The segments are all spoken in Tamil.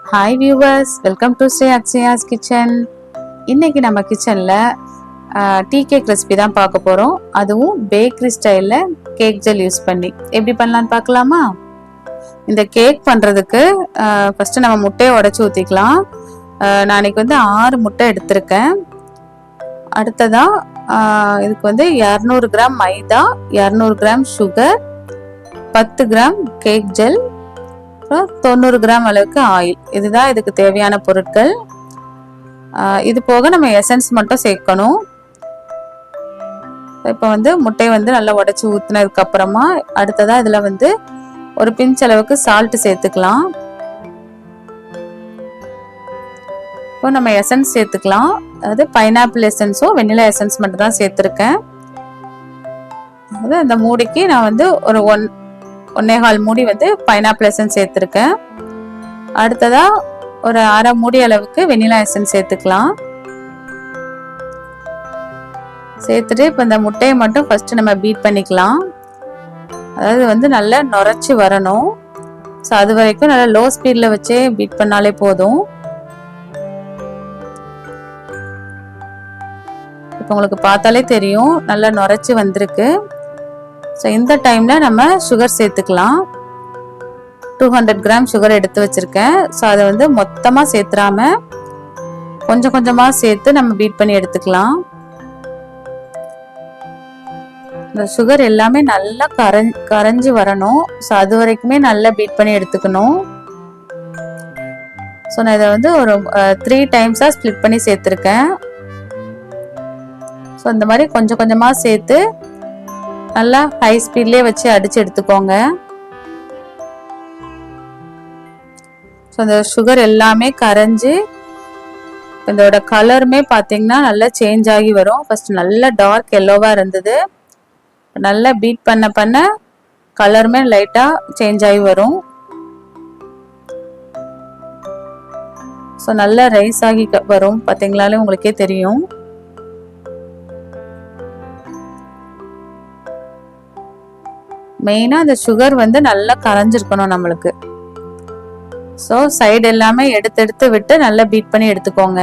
Hi viewers, welcome to Sri Akshaya's kitchen. இன்னைக்கு நம்ம கிச்சனில் டீ கேக் ரெசிபி தான் பார்க்க போகிறோம். அதுவும் பேக்கரி ஸ்டைலில் கேக் ஜெல் யூஸ் பண்ணி எப்படி பண்ணலான்னு பார்க்கலாமா? இந்த கேக் பண்ணுறதுக்கு ஃபஸ்ட்டு நம்ம முட்டையை உடச்சி ஊற்றிக்கலாம். நான் இன்னைக்கு 6 முட்டை எடுத்திருக்கேன். அடுத்ததாக இதுக்கு 200 கிராம் மைதா, 200 gram sugar, 10 gram cake gel, 90 gram அளவுக்கு ஆயில். இதுதான் இதுக்கு தேவையான பொருட்கள். இது போக நம்ம எசன்ஸ் மட்டும் சேர்க்கணும். இப்போ முட்டையை நல்லா உடைச்சி ஊற்றினதுக்கு அப்புறமா அடுத்ததாக இதில் ஒரு பிஞ்ச் அளவுக்கு சால்ட் சேர்த்துக்கலாம். இப்போ நம்ம எசன்ஸ் சேர்த்துக்கலாம். அதாவது பைனாப்பிள் எசன்ஸோ வெண்ணிலா எசன்ஸ் மட்டும் தான் சேர்த்துருக்கேன். அந்த மூடிக்கு நான் ஒரு 1.25 மூடி பைனாப்பிள் எசன்ஸ் சேர்த்துருக்கேன். அடுத்ததா ஒரு அரை மூடி அளவுக்கு வெனிலா எசன்ஸ் சேர்த்துக்கலாம். சேர்த்துட்டு இப்போ இந்த முட்டையை மட்டும் ஃபர்ஸ்ட் நம்ம பீட் பண்ணிக்கலாம். அதாவது நல்லா நுரைச்சி வரணும். ஸோ அது வரைக்கும் நல்லா லோ ஸ்பீடில் வச்சே பீட் பண்ணாலே போதும். இப்போ உங்களுக்கு பார்த்தாலே தெரியும் நல்லா நுரைச்சி வந்திருக்கு. ஸோ இந்த டைமில் நம்ம சுகர் சேர்த்துக்கலாம். 200 கிராம் சுகர் எடுத்து வச்சுருக்கேன். ஸோ அதை மொத்தமாக சேர்த்துறாம கொஞ்சம் கொஞ்சமாக சேர்த்து நம்ம பீட் பண்ணி எடுத்துக்கலாம். இந்த சுகர் எல்லாமே நல்லா கரைஞ்சி வரணும். ஸோ அது வரைக்குமே நல்லா பீட் பண்ணி எடுத்துக்கணும். ஸோ நான் இதை ஒரு 3 டைம்ஸாக ஸ்ப்ளிட் பண்ணி சேர்த்துருக்கேன். ஸோ இந்த மாதிரி கொஞ்சம் கொஞ்சமாக சேர்த்து நல்லா ஹை ஸ்பீட்லேயே வச்சு அடித்து எடுத்துக்கோங்க. ஸோ இந்த சுகர் எல்லாமே கரைஞ்சி இதோட கலருமே பார்த்தீங்கன்னா நல்லா சேஞ்ச் ஆகி வரும். ஃபர்ஸ்ட் நல்லா டார்க் எல்லோவாக இருந்தது. நல்லா பீட் பண்ண பண்ண கலருமே லைட்டாக சேஞ்ச் ஆகி வரும். ஸோ நல்லா ரைஸ் ஆகி வரும். பார்த்தீங்களாலே உங்களுக்கே தெரியும். மெயினாக அந்த சுகர் நல்லா கரைஞ்சிருக்கணும் நம்மளுக்கு. ஸோ சைடு எல்லாமே எடுத்து எடுத்து விட்டு நல்லா பீட் பண்ணி எடுத்துக்கோங்க.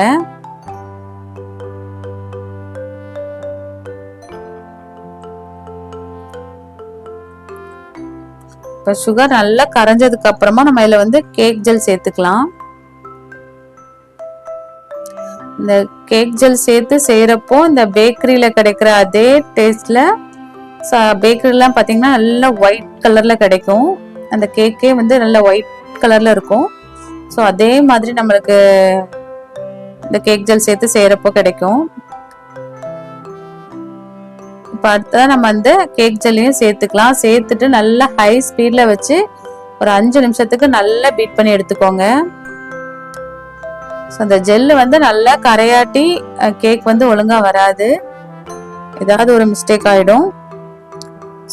இப்போ சுகர் நல்லா கரைஞ்சதுக்கு அப்புறமா நம்ம இதில் கேக் ஜெல் சேர்த்துக்கலாம். இந்த கேக் ஜெல் சேர்த்து செய்யறப்போ இந்த பேக்கரியில கிடைக்கிற அதே டேஸ்ட்ல பேக்கரிலாம் பார்த்தீங்கன்னா நல்லா ஒயிட் கலரில் கிடைக்கும். அந்த கேக்கே நல்லா ஒயிட் கலரில் இருக்கும். ஸோ அதே மாதிரி நம்மளுக்கு இந்த கேக் ஜெல் சேர்த்து செய்கிறப்போ கிடைக்கும். இப்போ அடுத்ததான் நம்ம கேக் ஜெல்லையும் சேர்த்துக்கலாம். சேர்த்துட்டு நல்லா ஹை ஸ்பீடில் வச்சு ஒரு 5 நிமிஷத்துக்கு நல்லா பீட் பண்ணி எடுத்துக்கோங்க. ஸோ அந்த ஜெல்லு நல்லா கரையாட்டி கேக் ஒழுங்காக வராது. ஏதாவது ஒரு மிஸ்டேக் ஆகிடும்.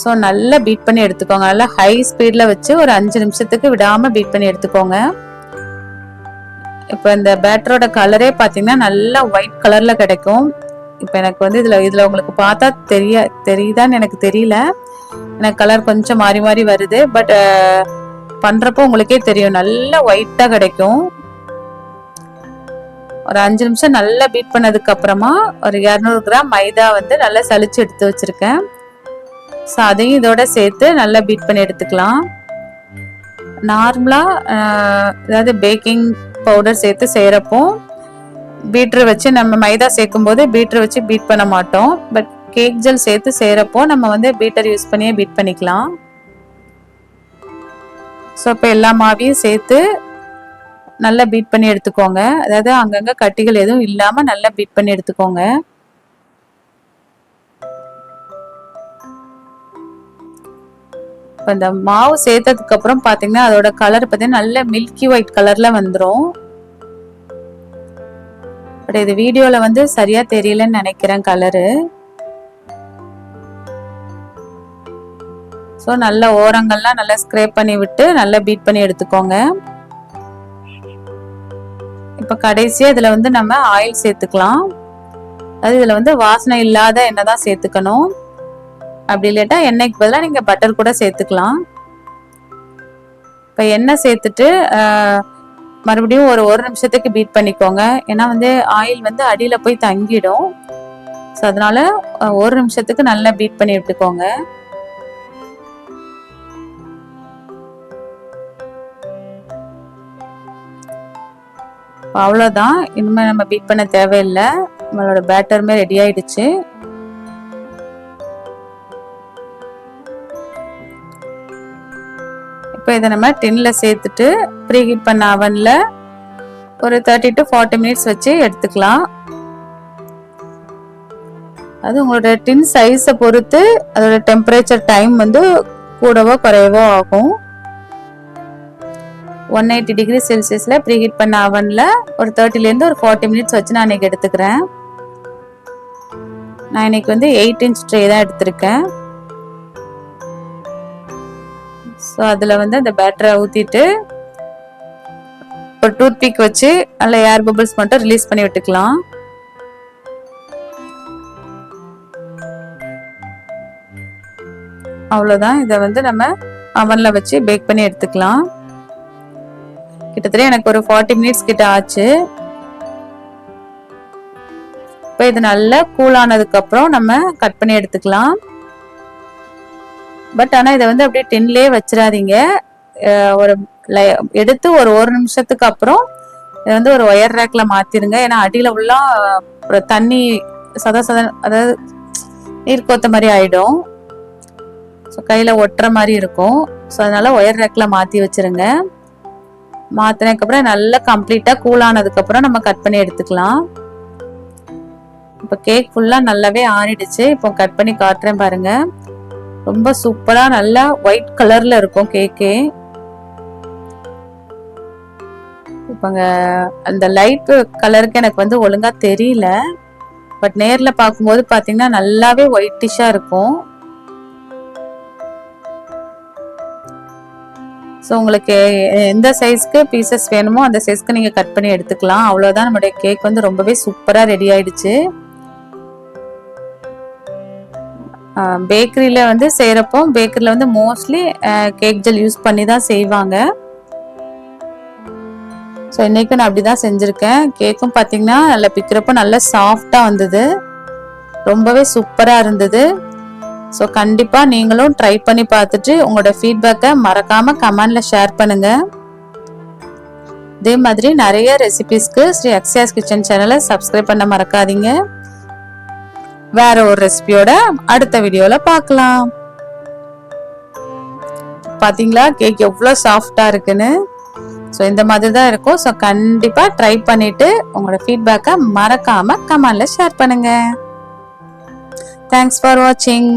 ஸோ நல்லா பீட் பண்ணி எடுத்துக்கோங்க. நல்லா ஹை ஸ்பீடில் வச்சு ஒரு 5 நிமிஷத்துக்கு விடாமல் பீட் பண்ணி எடுத்துக்கோங்க. இப்போ இந்த பேட்டரோட கலரே பார்த்தீங்கன்னா நல்லா ஒயிட் கலரில் கிடைக்கும். இப்போ எனக்கு இதில் உங்களுக்கு பார்த்தா தெரியுதான்னு எனக்கு தெரியல. எனக்கு கலர் கொஞ்சம் மாறி மாறி வருது. பட் பண்ணுறப்போ உங்களுக்கே தெரியும் நல்லா ஒயிட்டாக கிடைக்கும். ஒரு 5 நிமிஷம் நல்லா பீட் பண்ணதுக்கு அப்புறமா ஒரு 200 கிராம் மைதா நல்லா சலிச்சு எடுத்து வச்சிருக்கேன். ஸோ அதையும் இதோட சேர்த்து நல்லா பீட் பண்ணி எடுத்துக்கலாம். நார்மலாக அதாவது பேக்கிங் பவுடர் சேர்த்து செய்கிறப்போ பீட்ரு வச்சு நம்ம மைதா சேர்க்கும் போது பீட்ரு வச்சு பீட் பண்ண மாட்டோம். பட் கேக் ஜெல் சேர்த்து செய்கிறப்போ நம்ம பீட்டர் யூஸ் பண்ணியே பீட் பண்ணிக்கலாம். ஸோ இப்போ எல்லா மாவையும் சேர்த்து நல்லா பீட் பண்ணி எடுத்துக்கோங்க. அதாவது அங்கங்கே கட்டிகள் எதுவும் இல்லாமல் நல்லா பீட் பண்ணி எடுத்துக்கோங்க. இப்போ இந்த மாவு சேர்த்ததுக்கு அப்புறம் பார்த்தீங்கன்னா அதோட கலர் பார்த்தீங்கன்னா நல்ல மில்கி ஒயிட் கலர்ல வந்துடும். பட் இது வீடியோல சரியா தெரியலன்னு நினைக்கிறேன் கலரு. ஸோ நல்ல ஓரங்கள்லாம் நல்லா ஸ்க்ரேப் பண்ணி விட்டு நல்லா பீட் பண்ணி எடுத்துக்கோங்க. இப்போ கடைசியாக இதில் நம்ம ஆயில் சேர்த்துக்கலாம். அது இதில் வாசனை இல்லாத எண்ணெய் தான் சேர்த்துக்கணும். அப்படி இல்லாட்டா எண்ணெய்க்கு பதிலாக நீங்கள் பட்டர் கூட சேர்த்துக்கலாம். இப்போ எண்ணெய் சேர்த்துட்டு மறுபடியும் ஒரு நிமிஷத்துக்கு பீட் பண்ணிக்கோங்க. ஏன்னா வந்து ஆயில் வந்து அடியில போய் தங்கிடும். ஸோ அதனால 1 நிமிஷத்துக்கு நல்லா பீட் பண்ணி விட்டுக்கோங்க. அவ்வளோதான், இனிமேல் நம்ம பீட் பண்ண தேவையில்லை. நம்மளோட பேட்டருமே ரெடி ஆயிடுச்சு. இப்போ இதை நம்ம டின்ல சேர்த்துட்டு ப்ரீ ஹீட் பண்ண அவன்ல ஒரு 30 to 40 மினிட்ஸ் வச்சு எடுத்துக்கலாம். அது உங்களோட டின் சைஸை பொறுத்து அதோட டெம்பரேச்சர் டைம் வந்து கூடவோ குறையவோ ஆகும். 180 டிகிரி செல்சியஸ்ல ப்ரீ ஹீட் பண்ண அவன்ல ஒரு 30லேருந்து ஒரு 40 மினிட்ஸ் வச்சு நான் இன்னைக்கு எடுத்துக்கிறேன். நான் இன்னைக்கு வந்து 8 inch ட்ரே தான் எடுத்திருக்கேன். ஸோ அதில் வந்து அந்த பேட்டரை ஊற்றிட்டு ஒரு டூத் பிக் வச்சு நல்ல ஏர் பபிள்ஸ் மட்டும் ரிலீஸ் பண்ணி விட்டுக்கலாம். அவ்வளோதான், இதை வந்து நம்ம அவனில் வச்சு பேக் பண்ணி எடுத்துக்கலாம். கிட்டத்தட்ட எனக்கு ஒரு 40 மினிட்ஸ் கிட்ட ஆச்சு. இப்போ இது நல்லா கூல் ஆனதுக்கு அப்புறம் நம்ம கட் பண்ணி எடுத்துக்கலாம். பட் ஆனால் இதை வந்து அப்படியே டின்லேயே வச்சிடாதீங்க. ஒரு எடுத்து ஒரு நிமிஷத்துக்கு அப்புறம் இதை வந்து ஒரு ஒயர் ரேக்ல மாத்திருங்க. ஏன்னா அடியில உள்ள தண்ணி அதாவது நீர் கோத்த மாதிரி ஆயிடும். ஸோ கையில ஒட்டுற மாதிரி இருக்கும். ஸோ அதனால ஒயர் ரேக்ல மாத்தி வச்சிருங்க. மாத்தினதுக்கப்புறம் நல்லா கம்ப்ளீட்டா கூல் ஆனதுக்கப்புறம் நம்ம கட் பண்ணி எடுத்துக்கலாம். இப்போ கேக் ஃபுல்லா நல்லாவே ஆறிடுச்சு. இப்போ கட் பண்ணி காட்டுறேன் பாருங்க. ரொம்ப சூப்பரா நல்லா ஒயிட் கலர்ல இருக்கும் கேக்கே. இப்போங்க அந்த லைட் கலருக்கு எனக்கு வந்து ஒழுங்கா தெரியல. பட் நேர்ல பார்க்கும்போது பாத்தீங்கன்னா நல்லாவே ஒயிட்டிஷா இருக்கும். ஸோ உங்களுக்கு எந்த சைஸ்க்கு பீசஸ் வேணுமோ அந்த சைஸ்க்கு நீங்கள் கட் பண்ணி எடுத்துக்கலாம். அவ்வளோதான், நம்மளுடைய கேக் வந்து ரொம்பவே சூப்பராக ரெடி ஆயிடுச்சு. பேக்கரியில் வந்து செய்கிறப்போ பேக்கரியில் வந்து மோஸ்ட்லி கேக் ஜெல் யூஸ் பண்ணி தான் செய்வாங்க. ஸோ இன்றைக்கும் நான் அப்படி தான் செஞ்சுருக்கேன். கேக்கும் பார்த்தீங்கன்னா நல்லா பிக்கிறப்போ நல்லா சாஃப்டாக வந்தது, ரொம்பவே சூப்பராக இருந்தது. ஸோ கண்டிப்பாக நீங்களும் ட்ரை பண்ணி பார்த்துட்டு உங்களோட ஃபீட்பேக்கை மறக்காமல் கமெண்டில் ஷேர் பண்ணுங்கள். இதே மாதிரி நிறைய ரெசிபீஸ்க்கு ஸ்ரீ அக்ஷயாஸ் கிச்சன் சேனலை சப்ஸ்கிரைப் பண்ண மறக்காதீங்க. வேற ஒரு ரெசிபியோட அடுத்த வீடியோவில் பார்க்கலாம். பார்த்தீங்களா கேக் எவ்வளோ சாஃப்டாக இருக்குன்னு. ஸோ இந்த மாதிரி தான் இருக்கும். ஸோ கண்டிப்பாக ட்ரை பண்ணிவிட்டு உங்களோட ஃபீட்பேக்கை மறக்காமல் கமெண்டில் ஷேர் பண்ணுங்கள். தேங்க்ஸ் ஃபார் வாட்சிங்.